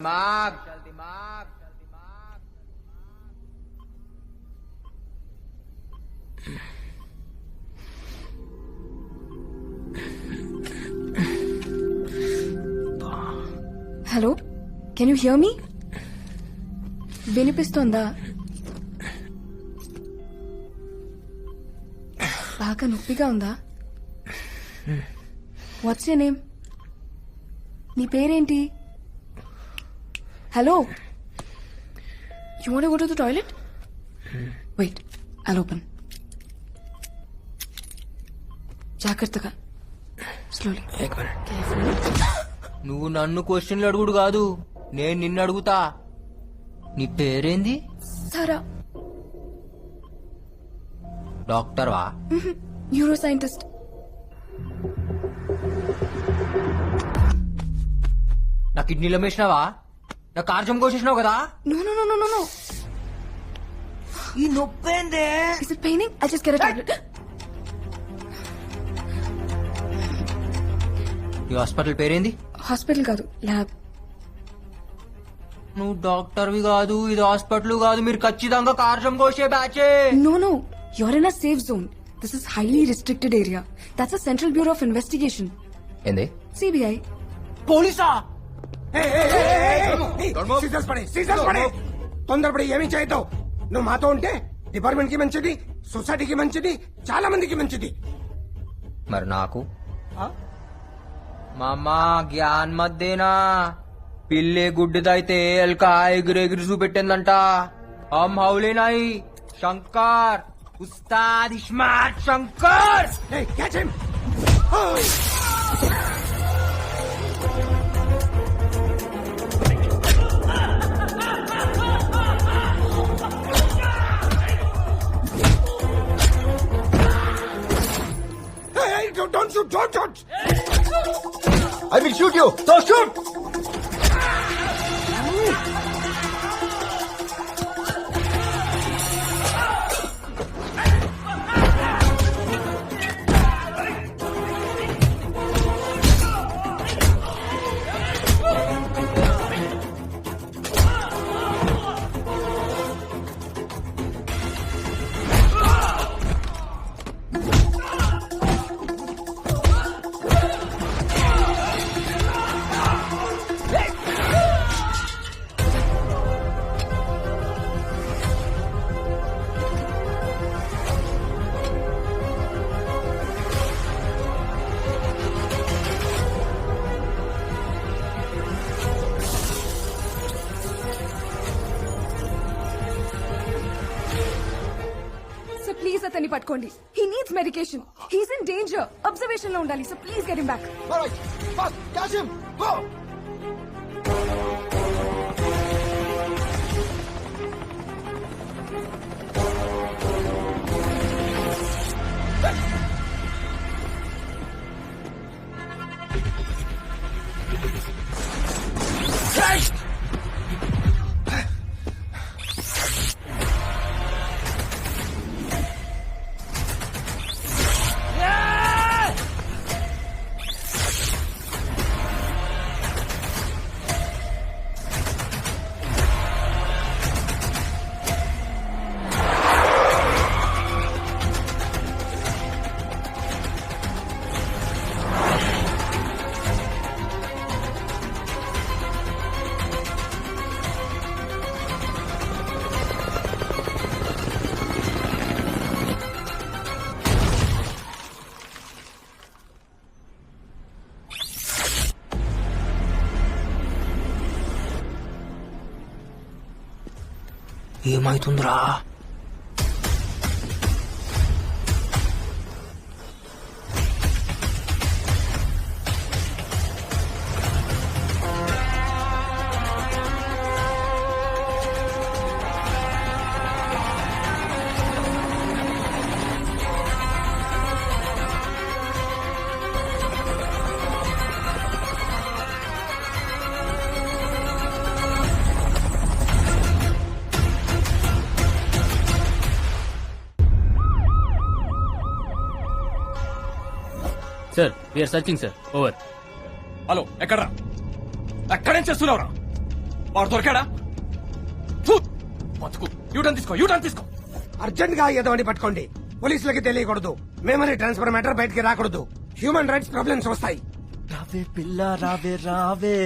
दिमाग hello, can you hear me? వినిపిస్తోందా? బాగా నొప్పిగా ఉందా? What's your name? నీ పేరేంటి? Hello, you want to go to the toilet? Wait, I'll open. జాగ్రత్తగా, స్లోలీ. నువ్వు నన్ను క్వశ్చన్లు అడుగుడు కాదు, నేను నిన్ను అడుగుతా. నీ పేరేంది? సారా. డాక్టర్ వా? Neuroscientist. నా కిడ్నీలో వేసినావా? నా కార్జం కోసేసినావు కదా? No no no no no no. ఈ నొప్పేందే? Is it paining? I'll just get a tablet. ఈ హాస్పిటల్ పేరేంది? హాస్పిటల్ కాదు, ల్యాబ్. నువ్వు డాక్టర్వి కాదు, ఇది హాస్పిటల్ కాదు, మీరు ఖచ్చితంగా కార్జం కోసే బ్యాచే. No, no. You're in a safe zone. This is highly restricted area. That's a Central Bureau of Investigation. ఏంది? CBI. పోలీసా? తొందరపడి ఏమీ చేయొద్దు. నువ్వు మాతో ఉంటే డిపార్ట్మెంట్ కి మంచిది, సొసైటీకి మంచిది, చాలా మందికి మంచిది. మరి నాకు మామా జ్ఞాన్ మధ్యేనా పిల్లే గుడ్డిదైతే ఎల్కా ఎగిరెగిరి చూపెట్టిందంట. హమ్ హౌలే నాయి Shankar, Ustaad iSmart Shankar. Hey, catch him! Hey, don't shoot, don't shoot! I will shoot you. So shoot. So please అతన్ని పట్టుకోండి. He needs medication. He's in danger. Observation లో ఉండాలి. So please get him back. All right. Fast. Catch him. Go. ఏమైతుందిరా? Sir we are searching sir. Over. Hello, ఎక్కడ్రా? ఎక్కడేం చేస్తున్నావురా? వాడు దొరికాడా ఫు! బతుకు యూటర్న్ తీసుకో అర్జెంట్ గా ఎదవని పట్టుకోండి. పోలీసులకి తెలియకూడదు. మెమరీ ట్రాన్స్ఫర్ మ్యాటర్ బయటికి రాకూడదు. హ్యూమన్ రైట్స్ ప్రాబ్లమ్స్ వస్తాయి. రావే పిల్ల రావే రావే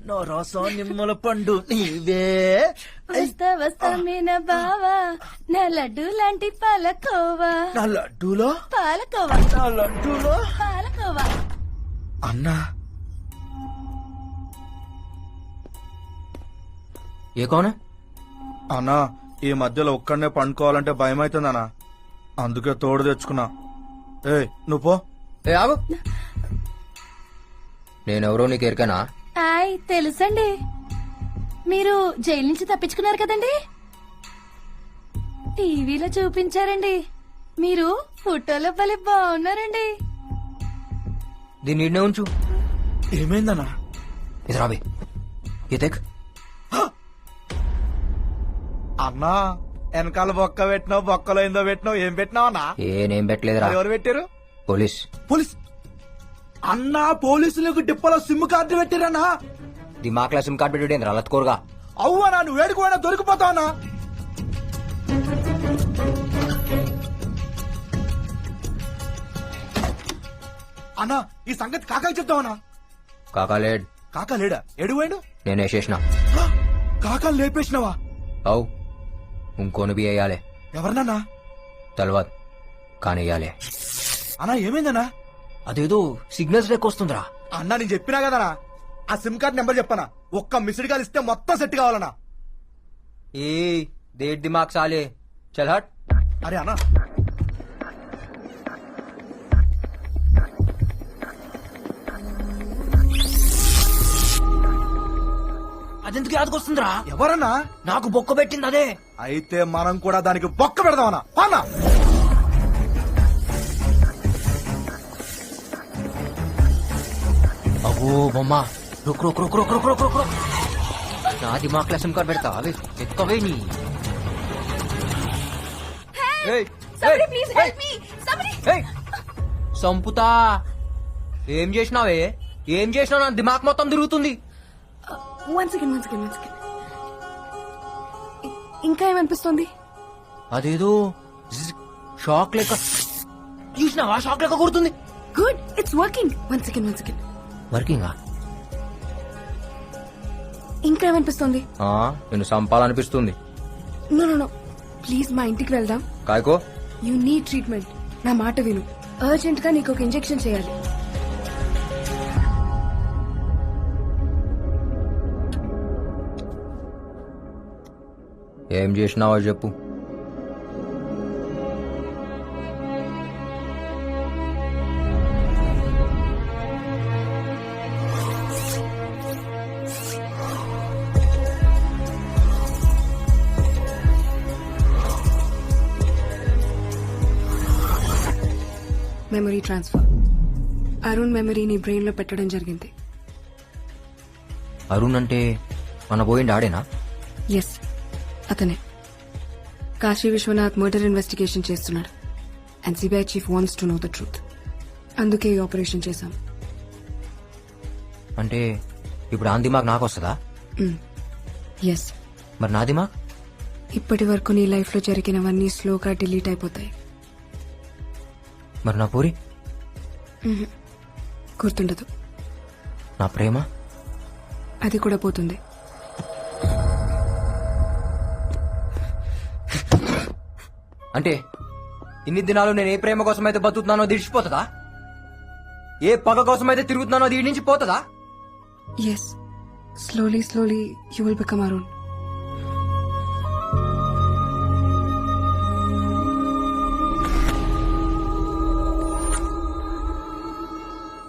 నో రసం నిమ్మల పండు నీవే. వస్తా వస్తా మీన బావా నా లడ్డు లాంటి పాలకోవా నా లడ్డూలో పాలకోవా నా లడ్డూలో పాలకోవా. అన్నా ఏ కౌన్ అన్నా ఈ మధ్యలో ఒక్కడనే పండుకోవాలంటే భయం అవుతుందన్నా, అందుకే తోడు తెచ్చుకున్నా. ఏ నువ్వు పో. ఏ ఆగు. నేనెవరో నీకు ఎరికనా? ఆయ్ తెలుసండి, మీరు జైలు నుంచి తప్పించుకున్నారు కదండి, టీవీలో చూపించారండి. మీరు ఫోటోలో భలే బాగున్నారండి. దీన్ని ఈడనే ఉంచు. ఏమైందన్నా? ఇది రాబే ఏ తెక్. అన్నా వెనకాల బొక్క పెట్టినావు, బొక్కలో ఏందో పెట్టినావు, ఏం పెట్టినావు అన్నా? ఏనేం పెట్టలేదురా. అది ఎవరు పెట్టారు? పోలీస్. పోలీస్ అన్నా, పోలీసులకు డిప్పలో సిమ్ కార్డు పెట్టిరన్నా. దిమాక్లా సిమ్ కార్డ్ పెట్టి రలత్కోరుగా. అవ్వనా నువ్వు వేడుకోవడా దొరికిపోతావన్నా. అన్నా ఈ సంగతి కాకాకి చెప్తావన్నా. కాకాలేడ్. కాకా లేడా? ఎడువేడు? నేను వేసేసిన. కాకా లేపేసినావా? అవు ఇంకోను బి వేయాలి. ఎవరినన్నా? తెలవదు కానీ వేయాలి. అన్నా ఏమైందన్నా? అదేదో సిగ్నల్స్ లెక్క వస్తుందిరా. అన్నా నేను చెప్పినా కదనా, ఆ సిమ్ కార్డ్ నెంబర్ చెప్పనా, ఒక్క మిస్డ్ కాల్ ఇస్తే మొత్తం సెట్ కావాలన్నా. ఏ దేట్ దిమాగ్ సాలే చల్ హట్. అరే అన్నా అదెందుకు యాదకొస్తుందిరా? ఎవరన్నా? నాకు బొక్క పెట్టింది అదే. అయితే మనం కూడా దానికి బొక్క పెడదామన్నా. అన్నా అగో బొమ్మ రుక్ రుక్ రుక్ రుక్ రుక్ రుక్ రుక్ రుక్. నా దిమాగ్ సిమ్ కార్డ్ పెడతా అవి ఎక్కవే నీ. ఏయ్, Somebody ఏయ్, please ఏయ్, help me. Somebody. ఏయ్. సంపుతా. ఏం చేసినావే? ఏం చేసినావు? నా దిమాగ్ మొత్తం తిరుగుతుంది. One second. ఇంకా ఏమనిపిస్తుంది? అదేదో షాక్ లెక్క. చూసినావా? షాక్ లెక్క కొడుతుంది. Good, it's working. One second. వర్కింగా? ఇంకా ఏమనిపిస్తుంది? నేను సంపాలనిపిస్తుంది. నో ప్లీజ్ మా ఇంటికి వెళ్దాం. కాయకో. You need treatment. నా మాట విను. అర్జెంట్ గా నీకు ఒక ఇంజెక్షన్ చేయాలి. ఏం చేసినావో చెప్పు. Memory transfer. అరుణ్ మెమరీ నీ బ్రెయిన్ లో పెట్టడం జరిగింది. అరుణ్ అంటే మన పోయిండి ఆడేనా? ఎస్, అతనే. కాశీ విశ్వనాథ్ మర్డర్ ఇన్వెస్టిగేషన్ చేస్తున్నాడు. And CBI chief wants to know the truth. అందుకే ఈ ఆపరేషన్ చేశాం. అంటే ఇప్పుడు ఆ దిమాగ్ నాకు వస్తుందా? ఎస్. మరి నా దిమాగ్? ఇప్పటి వరకు నీ లైఫ్ లో జరిగినవన్నీ స్లోగా డిలీట్ అయిపోతాయి. మరి నా పూరి? గుర్తుండదు. నా ప్రేమ? అది కూడా పోతుంది. అంటే ఇన్ని దినాలు నేను ఏ ప్రేమ కోసం అయితే బతుకుతున్నానో దిడిచిపోతుందా? ఏ పగ కోసం అయితే తిరుగుతున్నానో దీని నుంచి పోతుందా? Yes, slowly you will become Arun.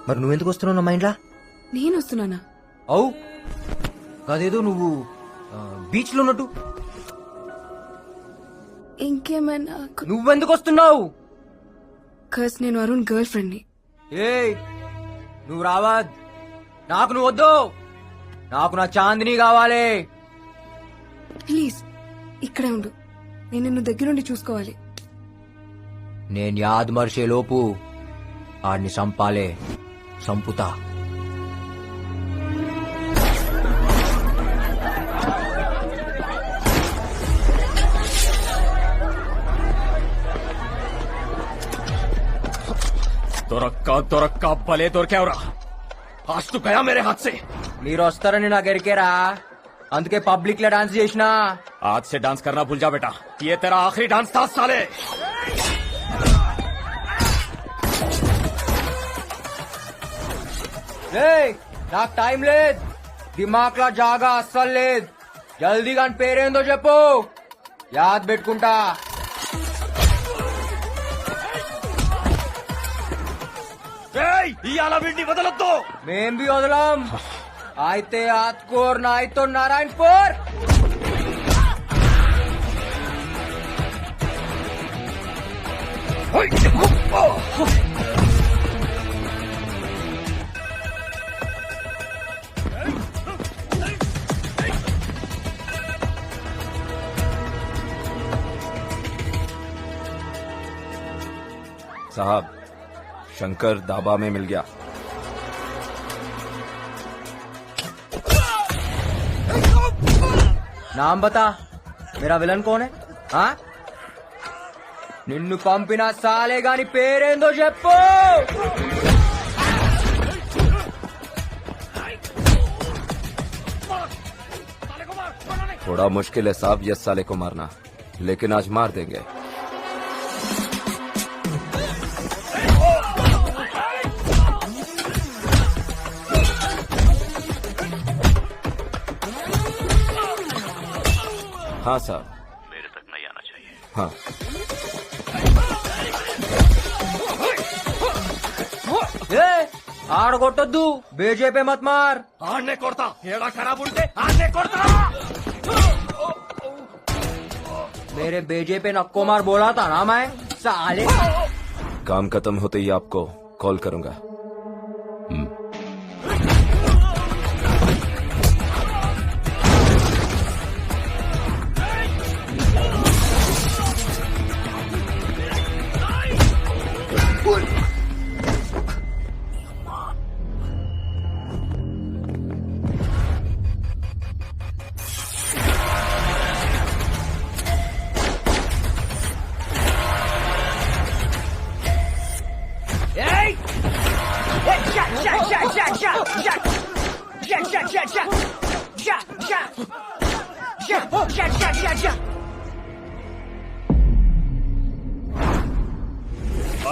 మరి నువ్వెందుకు వస్తున్నావు నా మైండ్లా? నేను వస్తున్నానా? అవు కాదేదో నువ్వు బీచ్ లో ఉన్నట్టు. ఇంకేమైనా? నువ్వెందుకు వస్తున్నావు? కస్ నేను అరుణ్ గర్ల్ ఫ్రెండ్ ని. ఏయ్ నువ్వు రావద్. నాకు నువ్వు వద్దు. నాకు నా చాందిని కావాలి. ప్లీజ్ ఇక్కడే ఉండు. నేను నిన్ను దగ్గరుండి చూసుకోవాలి. నేను యాద్ మర్చే లోపు ఆడిని సంపాలే. సంపుతా. దొరక్క భలే దొరికావురా आज तो गया मेरे हाथ से మీరు వస్తారని నాకు ఎరికేరా, అందుకే పబ్లిక్ లో డాన్స్ చేసిన. आज से डांस करना भूल जा बेटा, ये तेरा आखिरी डांस था साले. నాకు టైం లేదు, దిమాక్ లా జాగా అస్సలు లేదు. జల్దీగా అని పేరేందో చెప్పు, యాద్ పెట్టుకుంటా. ఇవాళ వీడిని వదలొద్దు. మేం బి వదలం. అయితే ఆత్కూర్ నాయ్తో నారాయణపూర్. साहब शंकर दाबा में मिल गया. నామ్ బతా, మేరా విలన్ కోన్ హై? ఆ? నిన్ను పంపిన సాలే గాని పేరేందో చెప్పు. थोड़ा मुश्किल है साहब ये साले को मारना, लेकिन आज मार देंगे. हाँ साहब, मेरे तक नहीं आना चाहिए. हाँ ఆడగొట్టొద్దు, బీజేపీ మత్ మార్. ఆడనే కొడతా, ఏడా ఖరాబ్ ఉంటే ఆడనే కొడతా. मेरे बीजेपी नक्को मार बोला था ना मैं, साले. काम खत्म होते ही आपको कॉल करूंगा.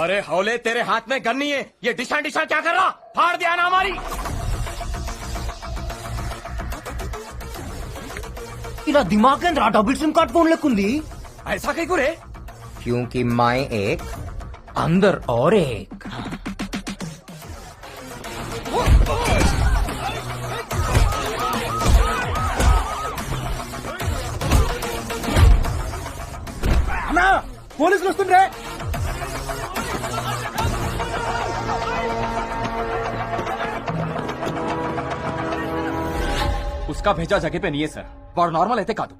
अरे हौले, तेरे हाथ में गन नहीं है, ये डिशा डिशा क्या कर रहा? फाड़ दिया ना हमारी. ఇలా దిమాగ్ కేంద్ర డబుల్ సిమ్ కార్డ్ फोन लेकुंदी. ऐसा कहीं को रे? क्योंकि मैं एक अंदर और एक. అన్నా పోలీసులు వస్తుండ్రే. उसका भेजा जगह पे नहीं है सर. వాడు నార్మల్ అయితే కాదు,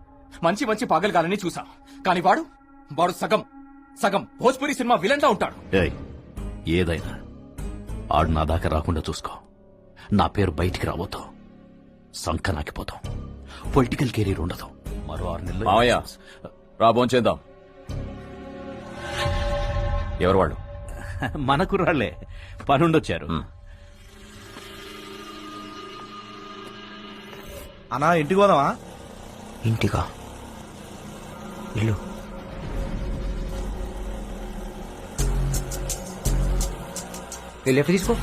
మంచి మంచి పాగల్గాలని చూసా, కానీ వాడు సగం సగం భోజ్పురి సినిమా విలన్ లా ఉంటాడు. ఏయ్, ఏదైనా ఆడు నా దాకా రాకుండా చూసుకో. నా పేరు బయటికి రాబోతాం, సంకనాకిపోతాం, పొలిటికల్ కెరీర్ ఉండదు. మరో 6 నెలలు మావయ్య రాబోంచేద్దాం. ఎవరు వాళ్ళు? మన కుర్రాళ్లే, పనుండొచ్చారు. అన్నా ఇంటికి పోదామా? ఇంటికా? ఇల్లు ఈ లెఫ్ట్ తీసుకో,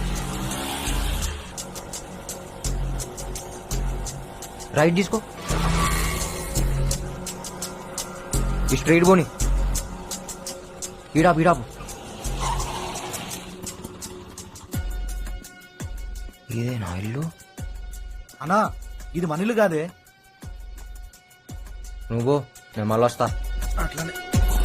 రైట్ తీసుకో, ఈ స్ట్రైట్ పోని, ఈడాపు ఈడాపు. ఇదేనా ఇల్లు? అన్నా ఇది మన ఇల్లు కాదే. నువ్వు నేను మళ్ళీ వస్తా. అట్లానే